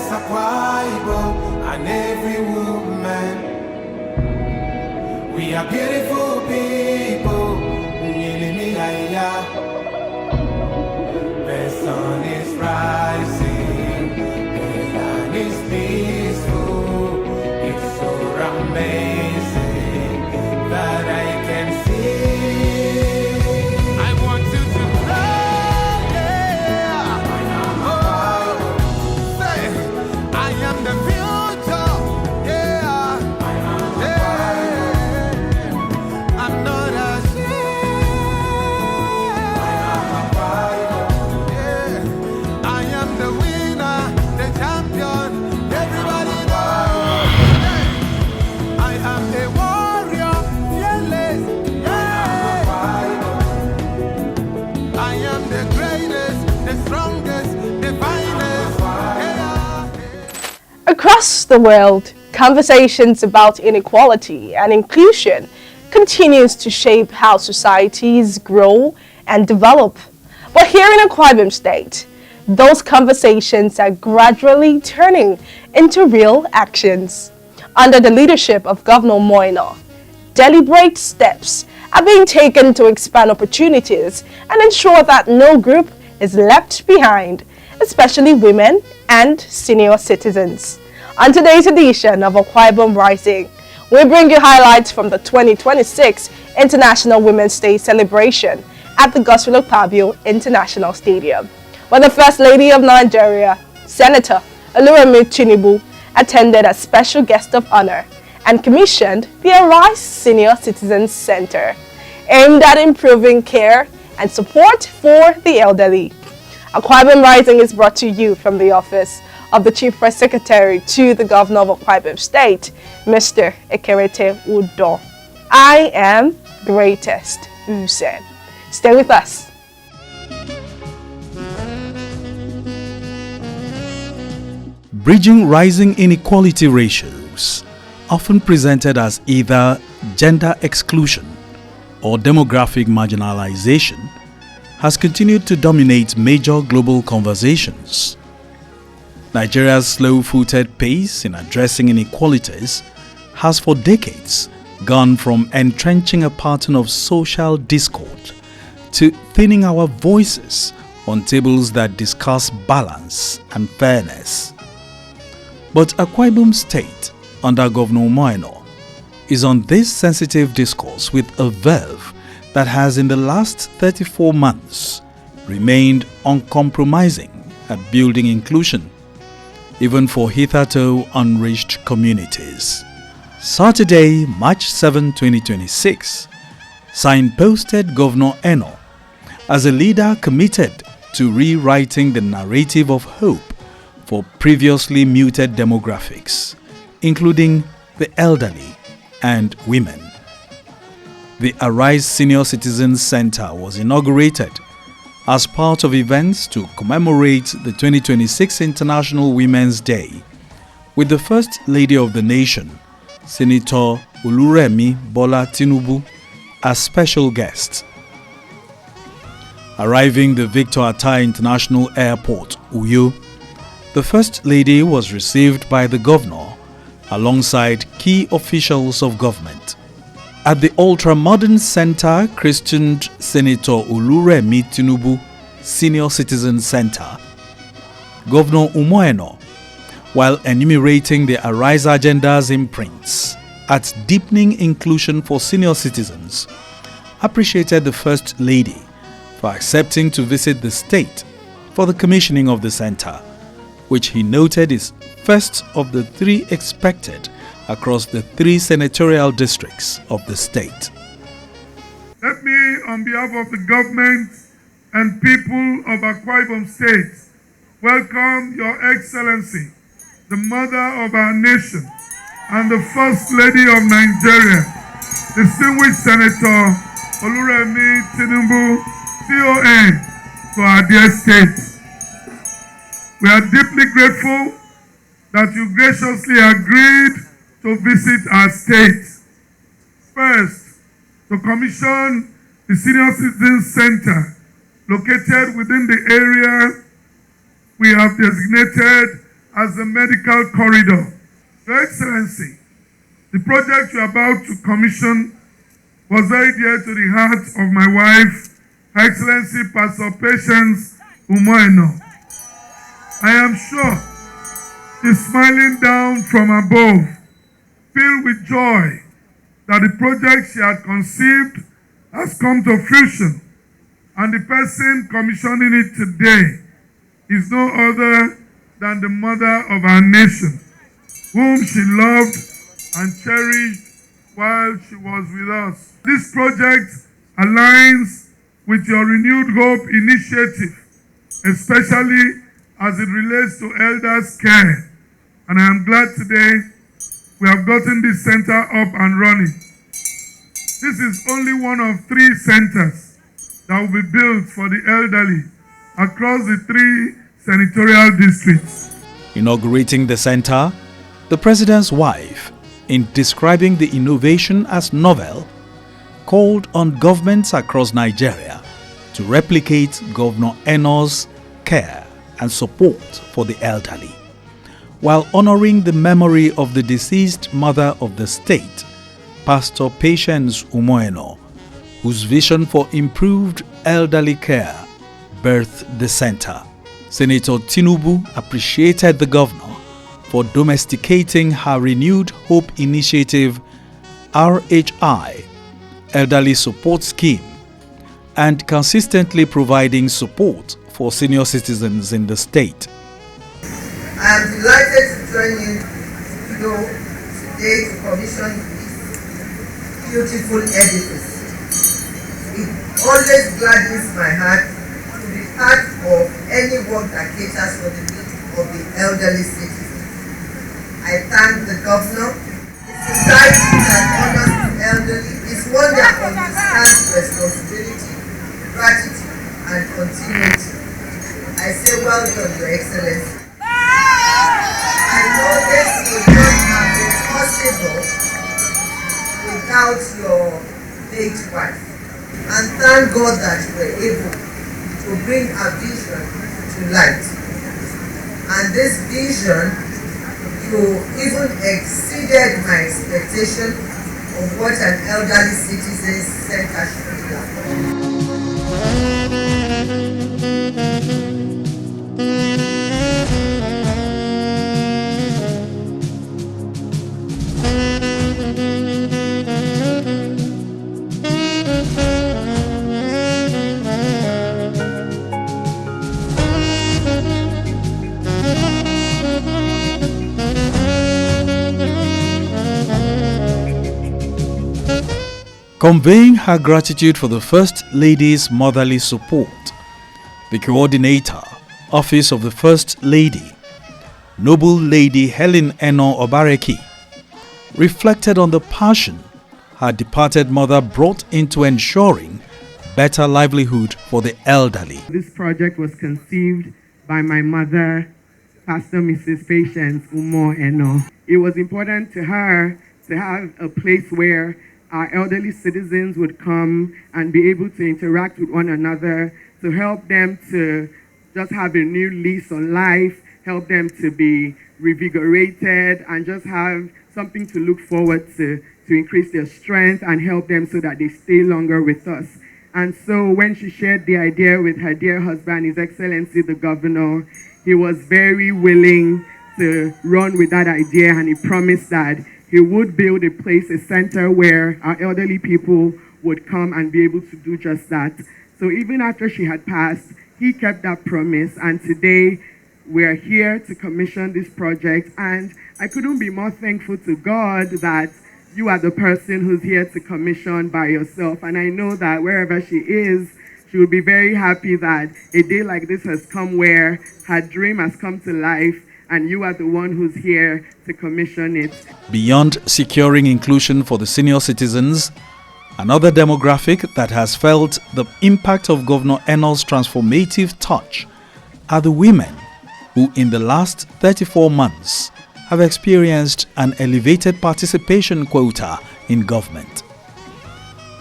bless Akwa Ibom and every woman. We are beautiful people. The sun is rising, the land is peaceful. It's so amazing that I can see. I want you to know, yeah. Say, I am the future, yeah. I'm not ashamed. I am the winner, the champion. Everybody knows. I am a warrior, fearless. I am the greatest, the strongest, the finest. Across the world, conversations about inequality and inclusion continues to shape how societies grow and develop. But here in Akwa Ibom State, those conversations are gradually turning into real actions. Under the leadership of Governor Moino, deliberate steps are being taken to expand opportunities and ensure that no group is left behind, especially women and senior citizens. On today's edition of Akwa Ibom Rising, we bring you highlights from the 2026 International Women's Day celebration at the Gospel Pabio International Stadium, where the First Lady of Nigeria, Senator Oluremi Tinubu, attended as special guest of honor and commissioned the Arise Senior Citizens Center, aimed at improving care and support for the elderly. Akwa Ibom Rising is brought to you from the office of the Chief Press Secretary to the Governor of Akwa Ibom State, Mr. Ekerete Udo. I am Greatest Usen. Stay with us. Bridging rising inequality ratios, often presented as either gender exclusion or demographic marginalization, has continued to dominate major global conversations. Nigeria's slow-footed pace in addressing inequalities has for decades gone from entrenching a pattern of social discord to thinning our voices on tables that discuss balance and fairness. But Akwa Ibom State, under Governor Moino, is on this sensitive discourse with a verve that has in the last 34 months remained uncompromising at building inclusion, even for hitherto unreached communities. Saturday, March 7, 2026, signposted Governor Eno as a leader committed to rewriting the narrative of hope for previously muted demographics, including the elderly and women. The Arise Senior Citizens Center was inaugurated as part of events to commemorate the 2026 International Women's Day, with the First Lady of the Nation, Senator Oluremi Bola Tinubu, as special guest. Arriving the Victor Atai International Airport, Uyo, the First Lady was received by the Governor alongside key officials of government. At the ultra-modern center christened Senator Oluremi Tinubu Senior Citizen Center, Governor Umoeno, while enumerating the Arise Agenda's imprints at deepening inclusion for senior citizens, appreciated the First Lady for accepting to visit the state for the commissioning of the center, which he noted is first of the 3 expected across the 3 senatorial districts of the state. Let me, on behalf of the government and people of Akwa Ibom State, welcome Your Excellency, the mother of our nation and the First Lady of Nigeria, distinguished Senator Oluremi Tinubu, CON, to our dear state. We are deeply grateful that you graciously agreed to visit our state. First, to commission the Senior Citizens Center located within the area we have designated as the medical corridor. Your Excellency, the project you are about to commission was very dear to the heart of my wife, Her Excellency Pastor Patience Umoeno. I am sure she's smiling down from above, filled with joy that the project she had conceived has come to fruition, and the person commissioning it today is no other than the mother of our nation, whom she loved and cherished while she was with us. This project aligns with your Renewed Hope initiative, especially as it relates to elders' care. And I am glad today we have gotten this center up and running. This is only one of 3 centers that will be built for the elderly across the 3 senatorial districts. Inaugurating the center, the president's wife, in describing the innovation as novel, called on governments across Nigeria to replicate Governor Eno's care and support for the elderly, while honoring the memory of the deceased mother of the state, Pastor Patience Umoeno, whose vision for improved elderly care birthed the center. Senator Tinubu appreciated the governor for domesticating her Renewed Hope initiative, RHI, Elderly Support Scheme, and consistently providing support for senior citizens in the state. I am delighted to join you today to commission this beautiful edifice. It always gladdens my heart to be part of any work that caters for the needs of the elderly citizens. I thank the governor. The society that honors the elderly is one that understands responsibility, gratitude, and continuity. I say well done, Your Excellency. I know this would not have been possible without your late wife. And thank God that you were able to bring a vision to light. And this vision, you even exceeded my expectation of what an elderly citizen center should be like. Conveying her gratitude for the First Lady's motherly support, the coordinator, Office of the First Lady, Noble Lady Helen Eno Obareki, reflected on the passion her departed mother brought into ensuring better livelihood for the elderly. This project was conceived by my mother, Pastor Mrs. Patience Umoeno. It was important to her to have a place where our elderly citizens would come and be able to interact with one another, to help them to just have a new lease on life, help them to be revigorated, and just have something to look forward to increase their strength and help them so that they stay longer with us. And so when she shared the idea with her dear husband, His Excellency the Governor, he was very willing to run with that idea, and he promised that he would build a place, a center where our elderly people would come and be able to do just that. So even after she had passed, he kept that promise, and today we're here to commission this project, and I couldn't be more thankful to God that you are the person who's here to commission by yourself. And I know that wherever she is, she will be very happy that a day like this has come where her dream has come to life, and you are the one who's here to commission it. Beyond securing inclusion for the senior citizens, another demographic that has felt the impact of Governor Eno's transformative touch are the women who in the last 34 months have experienced an elevated participation quota in government.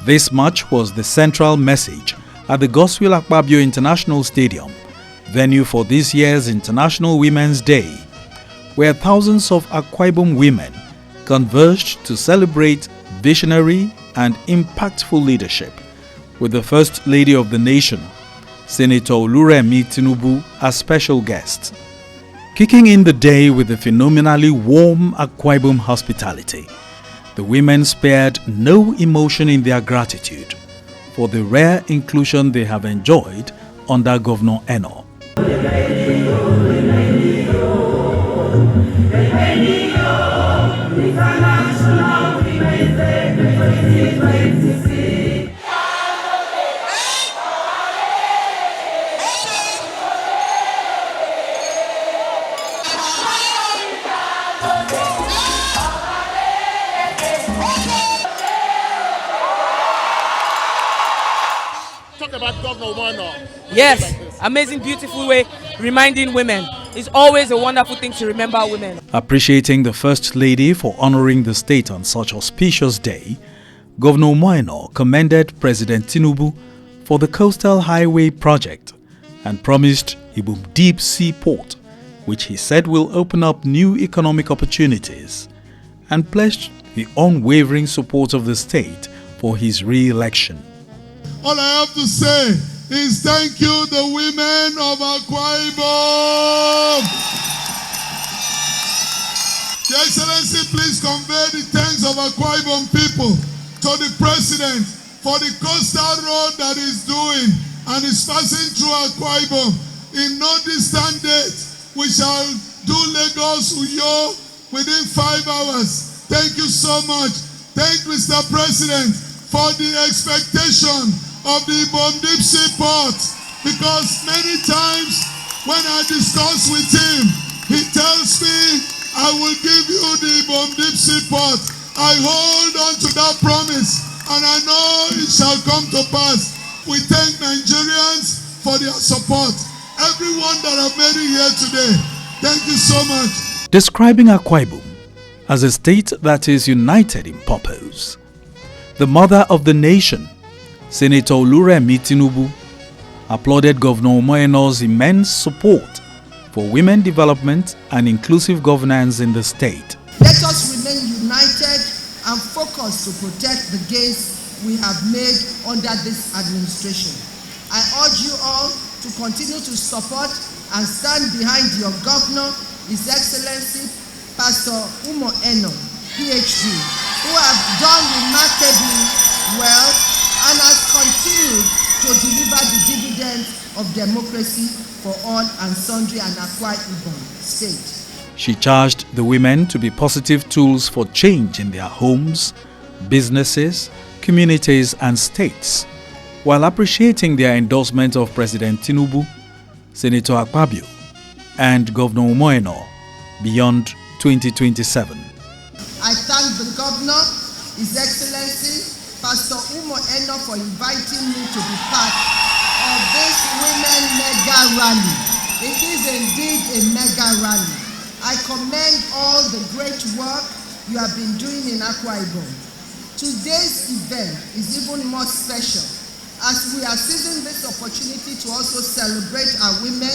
This much was the central message at the Godswill Akpabio International Stadium, venue for this year's International Women's Day, where thousands of Akwa Ibom women converged to celebrate visionary and impactful leadership, with the First Lady of the nation, Senator Oluremi Tinubu, as special guest. Kicking in the day with a phenomenally warm Akwa Ibom hospitality, the women spared no emotion in their gratitude for the rare inclusion they have enjoyed under Governor Eno. Talk about Governor Wano. Yes, amazing, beautiful way, reminding women. It's always a wonderful thing to remember women. Appreciating the First Lady for honoring the state on such auspicious day, Governor Moeno commended President Tinubu for the Coastal Highway project and promised Ibom Deep Sea Port, which he said will open up new economic opportunities, and pledged the unwavering support of the state for his re-election. All I have to say is thank you, the women of Akwa Ibom. Your Excellency, please convey the thanks of Akwa Ibom people to the President for the coastal road that he's doing and is passing through Akwa Ibom. In no distant date, we shall do Lagos-Uyo within 5 hours. Thank you so much. Thank Mr. President for the expectation of the Ibom Deep Sea Port, because many times when I discuss with him, he tells me, I will give you the Ibom Deep Sea Port. I hold on to that promise and I know it shall come to pass. We thank Nigerians for their support. Everyone that have made it here today, thank you so much. Describing Akwa Ibom as a state that is united in purpose, the mother of the nation, Senator Oluremi Tinubu, applauded Governor Moeno's immense support for women development and inclusive governance in the state. Let us remain united and focused to protect the gains we have made under this administration. I urge you all to continue to support and stand behind your governor, His Excellency Pastor Umo Eno, PhD, who have done remarkably well and has continued to deliver the dividends of democracy for all and sundry and Akwa Ibom state. She charged the women to be positive tools for change in their homes, businesses, communities and states, while appreciating their endorsement of President Tinubu, Senator Akpabio and Governor Moeno beyond 2027. I thank the governor, His Excellency Pastor Umo Eno, for inviting me to be part of this women mega rally. It is indeed a mega rally. I commend all the great work you have been doing in Akwa Ibom. Today's event is even more special as we are seizing this opportunity to also celebrate our women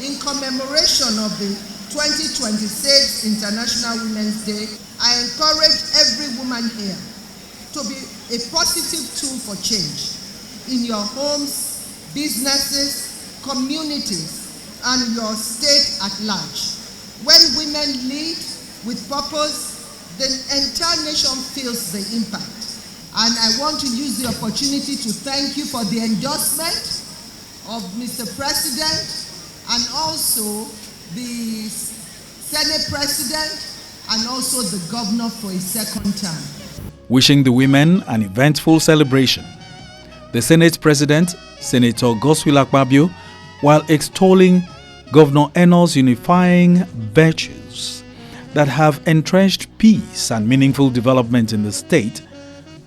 in commemoration of the 2026 International Women's Day. I encourage every woman here to be a positive tool for change in your homes, businesses, communities, and your state at large. When women lead with purpose, the entire nation feels the impact. And I want to use the opportunity to thank you for the endorsement of Mr. President and also the Senate President and also the governor for his second term. Wishing the women an eventful celebration, the Senate President, Senator Godswill Akpabio, while extolling Governor Eno's unifying virtues that have entrenched peace and meaningful development in the state,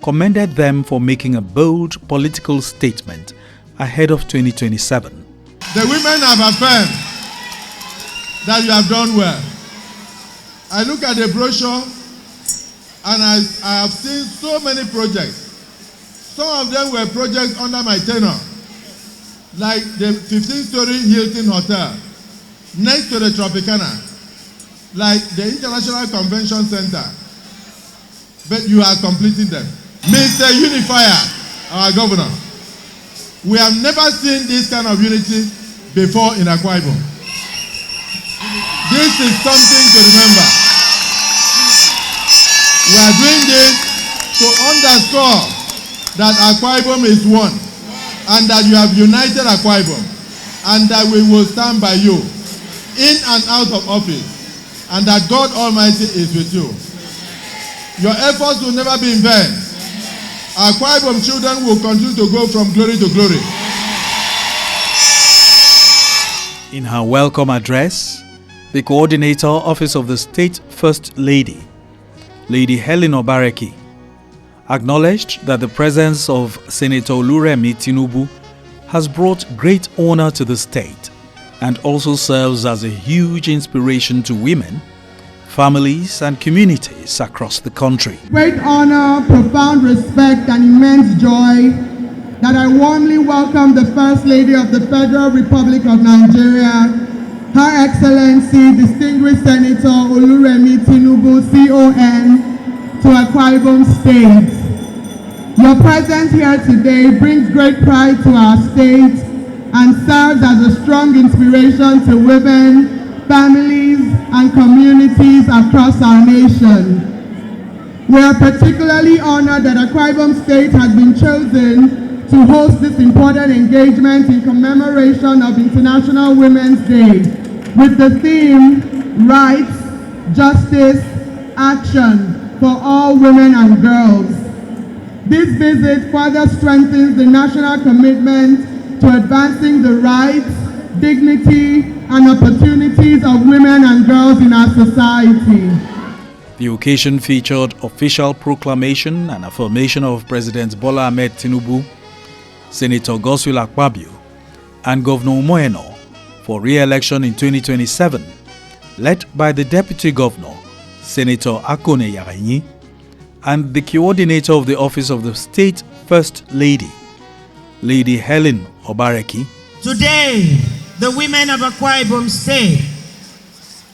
commended them for making a bold political statement ahead of 2027. The women have affirmed that you have done well. I look at the brochure and I have seen so many projects. Some of them were projects under my tenure, like the 15-story Hilton Hotel next to the Tropicana. like the International Convention Center, but you are completing them. Mr. Unifier, our governor, we have never seen this kind of unity before in Akwa Ibom. This is something to remember. We are doing this to underscore that Akwa Ibom is one, and that you have united Akwa Ibom, and that we will stand by you in and out of office, and that God Almighty is with you. Your efforts will never be in vain. Akwa Ibom children will continue to go from glory to glory. In her welcome address, the Coordinator Office of the State First Lady, Lady Helen Obareki, acknowledged that the presence of Senator Oluremi Tinubu has brought great honor to the state and also serves as a huge inspiration to women, families and communities across the country. Great honor, profound respect and immense joy that I warmly welcome the First Lady of the Federal Republic of Nigeria, Her Excellency Distinguished Senator Oluremi Tinubu, CON, to Akwa Ibom State. Your presence here today brings great pride to our state and serves as a strong inspiration to women, families, and communities across our nation. We are particularly honored that Akwa Ibom State has been chosen to host this important engagement in commemoration of International Women's Day with the theme, Rights, Justice, Action for all women and girls. This visit further strengthens the national commitment to advancing the rights, dignity, and opportunities of women and girls in our society. The occasion featured official proclamation and affirmation of President Bola Ahmed Tinubu, Senator Godswill Akpabio, and Governor Umoeno for re-election in 2027, led by the Deputy Governor, Senator Akone Yarenyi, and the Coordinator of the Office of the State First Lady, Lady Helen Obareki. Today, the women of Akwa Ibom State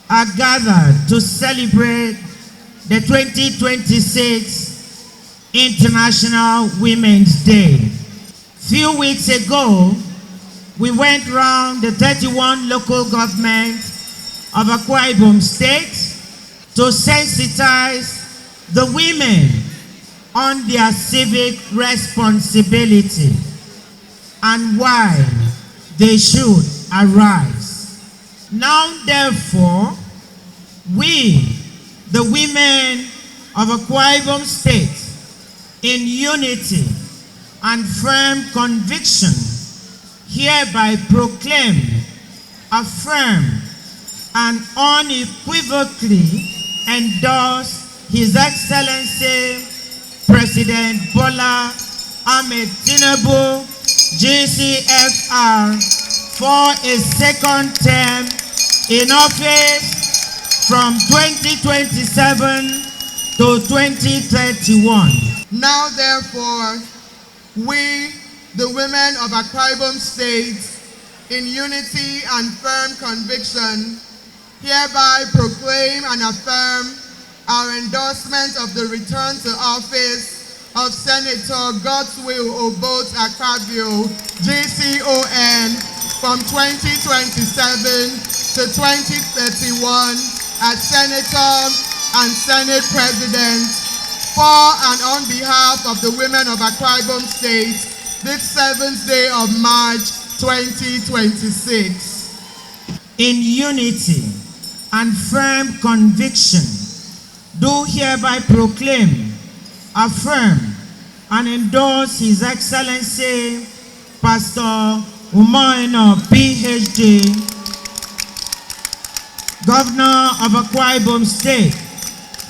are gathered to celebrate the 2026 International Women's Day. Few weeks ago, we went round the 31 local governments of Akwa Ibom State to sensitize the women on their civic responsibility and why they should arise. Now, therefore, we, the women of Akwa Ibom State, in unity and firm conviction, hereby proclaim, affirm, and unequivocally endorse His Excellency President Bola Ahmed Tinubu, GCFR, for a second term in office from 2027 to 2031. Now, therefore, we, the women of Akwa Ibom State, in unity and firm conviction, hereby proclaim and affirm our endorsement of the return to office of Senator Godswill Obot Akpabio, GCON, from 2027 to 2031 as Senator and Senate President for and on behalf of the women of Akwa Ibom State this 7th day of March 2026. In unity and firm conviction, do hereby proclaim, affirm, and endorse His Excellency Pastor Umoeno, PhD, Governor of Akwa Ibom State,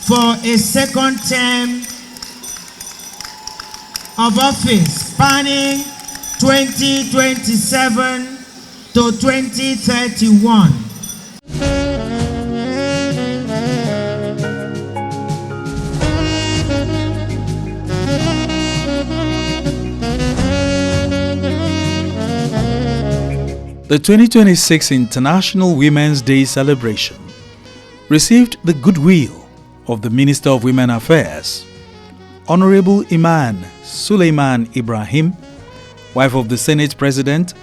for a second term of office spanning 2027 to 2031. The 2026 International Women's Day celebration received the goodwill of the Minister of Women Affairs, Honorable Iman Suleiman Ibrahim, wife of the Senate President,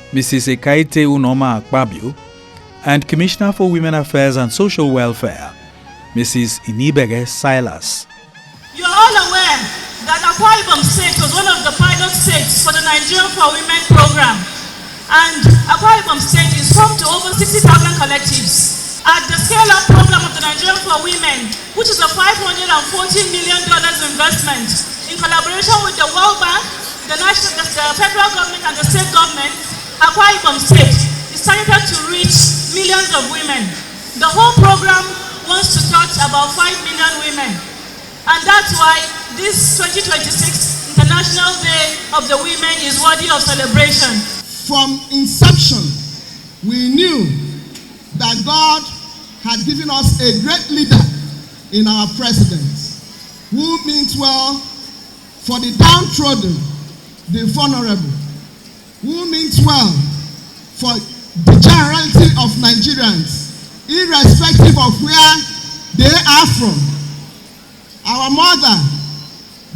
Mrs. Ekaite Unoma Akpabio, and Commissioner for Women Affairs and Social Welfare, Mrs. Inibege Silas. You are all aware that Akwa Ibom State was one of the pilot states for the Nigerian for Women program, and Akwa Ibom State is home to over 60,000 collectives. At the scale-up program of the Nigerian for Women, which is a $514 million investment in collaboration with the World Bank, the federal government, and the state government, Akwa Ibom State is targeted to reach millions of women. The whole program wants to touch about 5 million women, and that's why this 2026 International Day of the Women is worthy of celebration. From inception, we knew that God had given us a great leader in our president, who means well for the downtrodden, the vulnerable, who means well for the generality of Nigerians, irrespective of where they are from. Our mother,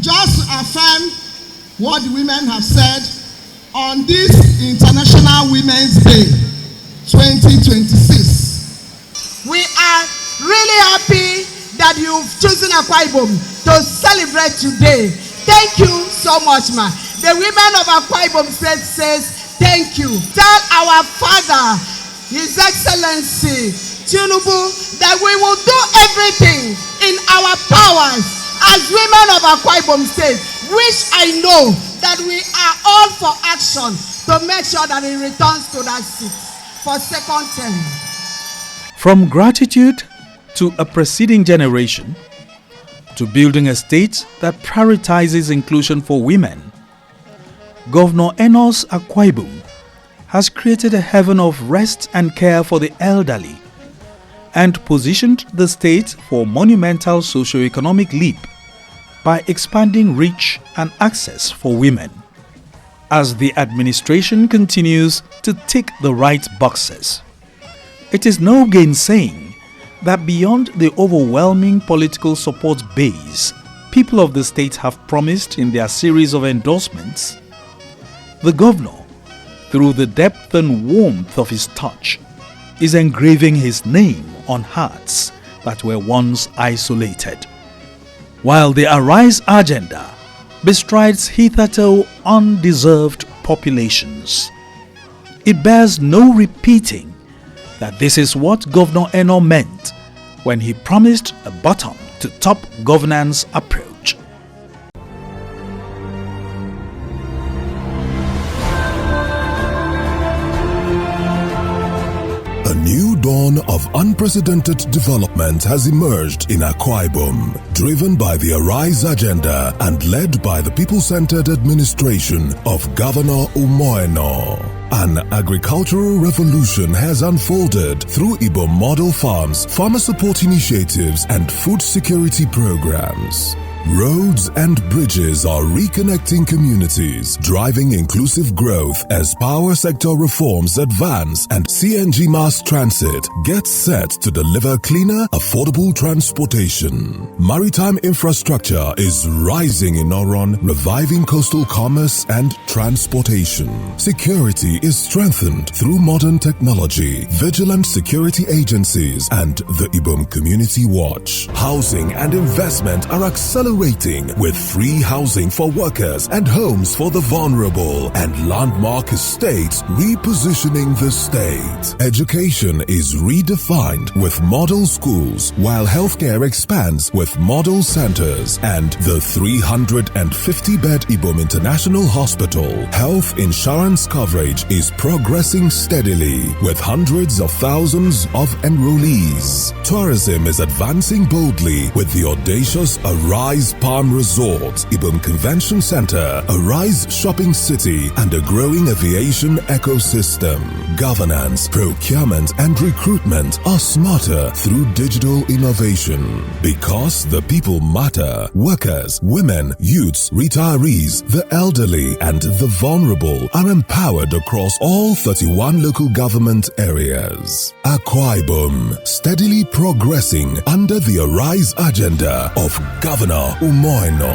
just to affirm what the women have said on this International Women's Day 2026. We are really happy that you've chosen Akwa Ibom to celebrate today. Thank you so much, ma. The women of Akwa Ibom State says thank you. Tell our father, His Excellency Tinubu, that we will do everything in our powers as women of Akwa Ibom State, which I know that we are all for action to make sure that he returns to that seat for second term. From gratitude to a preceding generation, to building a state that prioritizes inclusion for women, Governor Enos Akwa Ibom has created a heaven of rest and care for the elderly and positioned the state for monumental socio-economic leap by expanding reach and access for women. As the administration continues to tick the right boxes, it is no gainsaying that beyond the overwhelming political support base people of the state have promised in their series of endorsements, the governor, through the depth and warmth of his touch, is engraving his name on hearts that were once isolated. While the Arise agenda bestrides hitherto undeserved populations, it bears no repeating that this is what Governor Eno meant when he promised a bottom to top governance approach. A new dawn of unprecedented development has emerged in Akwa Ibom, driven by the Arise agenda and led by the people-centered administration of Governor Umoeno. An agricultural revolution has unfolded through Ibom model farms, farmer support initiatives, and food security programs. Roads and bridges are reconnecting communities, driving inclusive growth as power sector reforms advance and CNG mass transit gets set to deliver cleaner, affordable transportation. Maritime infrastructure is rising in Oron, reviving coastal commerce and transportation. Security is strengthened through modern technology, vigilant security agencies, and the Ibom Community Watch. Housing and investment are accelerating with free housing for workers and homes for the vulnerable, and landmark estates repositioning the state. Education is redefined with model schools, while healthcare expands with model centers, and the 350-bed Ibom International Hospital health insurance coverage is progressing steadily with hundreds of thousands of enrollees. Tourism is advancing boldly with the audacious Arise Arise Palm Resort, Ibom Convention Center, Arise Shopping City, and a growing aviation ecosystem. Governance, procurement, and recruitment are smarter through digital innovation. Because the people matter, workers, women, youths, retirees, the elderly, and the vulnerable are empowered across all 31 local government areas. Akwa Ibom, steadily progressing under the Arise agenda of Governor Umoino.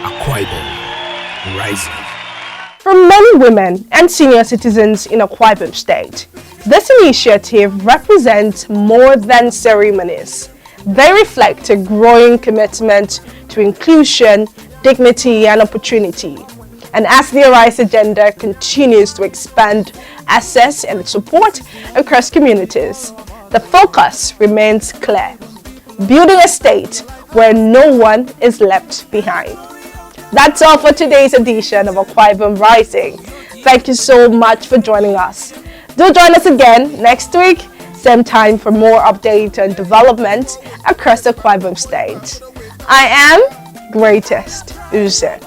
Akwa Ibom, rising. For many women and senior citizens in Akwa Ibom State, this initiative represents more than ceremonies. They reflect a growing commitment to inclusion, dignity, and opportunity. And as the Arise agenda continues to expand access and support across communities, the focus remains clear: building a state where no one is left behind. That's all for today's edition of Akwa Ibom Rising. Thank you so much for joining us. Do join us again next week, same time, for more updates and developments across the Akwa Ibom State. I am Greatest Uze.